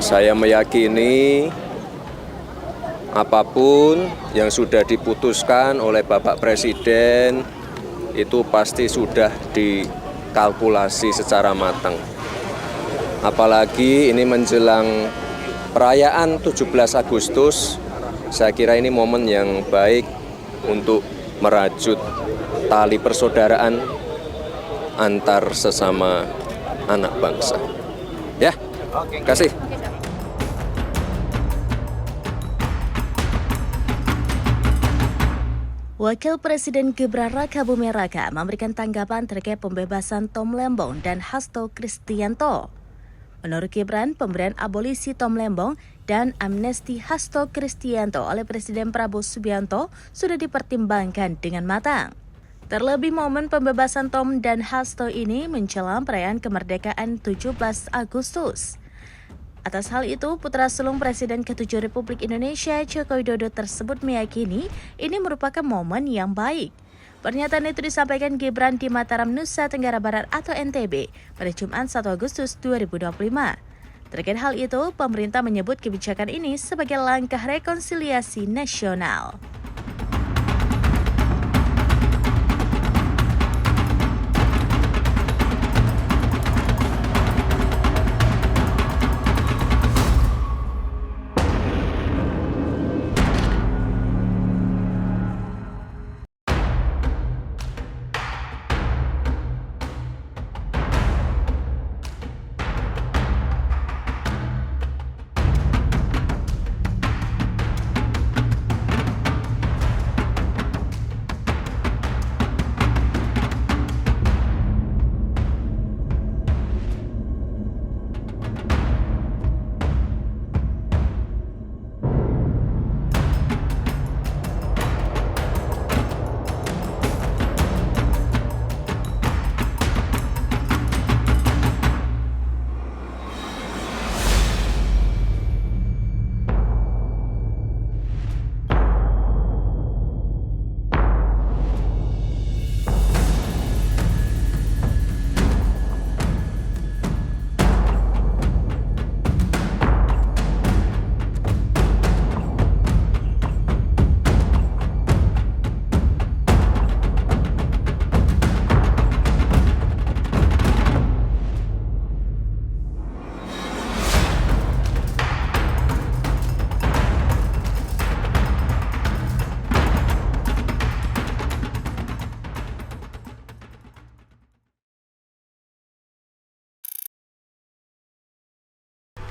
Saya meyakini apapun yang sudah diputuskan oleh Bapak Presiden itu pasti sudah dikalkulasi secara matang. Apalagi ini menjelang perayaan 17 Agustus, saya kira ini momen yang baik untuk merajut tali persaudaraan antar sesama anak bangsa. Ya, terima kasih. Wakil Presiden Gibran Rakabuming Raka memberikan tanggapan terkait pembebasan Tom Lembong dan Hasto Kristianto. Menurut Gibran, pemberian abolisi Tom Lembong dan amnesti Hasto Kristianto oleh Presiden Prabowo Subianto sudah dipertimbangkan dengan matang. Terlebih momen pembebasan Tom dan Hasto ini menjelang perayaan kemerdekaan 17 Agustus. Atas hal itu, putra sulung Presiden ke-7 Republik Indonesia Joko Widodo tersebut meyakini ini merupakan momen yang baik. Pernyataan itu disampaikan Gibran di Mataram, Nusa Tenggara Barat atau NTB pada Jumat 1 Agustus 2025. Terkait hal itu, pemerintah menyebut kebijakan ini sebagai langkah rekonsiliasi nasional.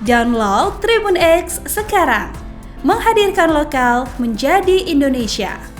Download Tribun X sekarang, menghadirkan lokal menjadi Indonesia.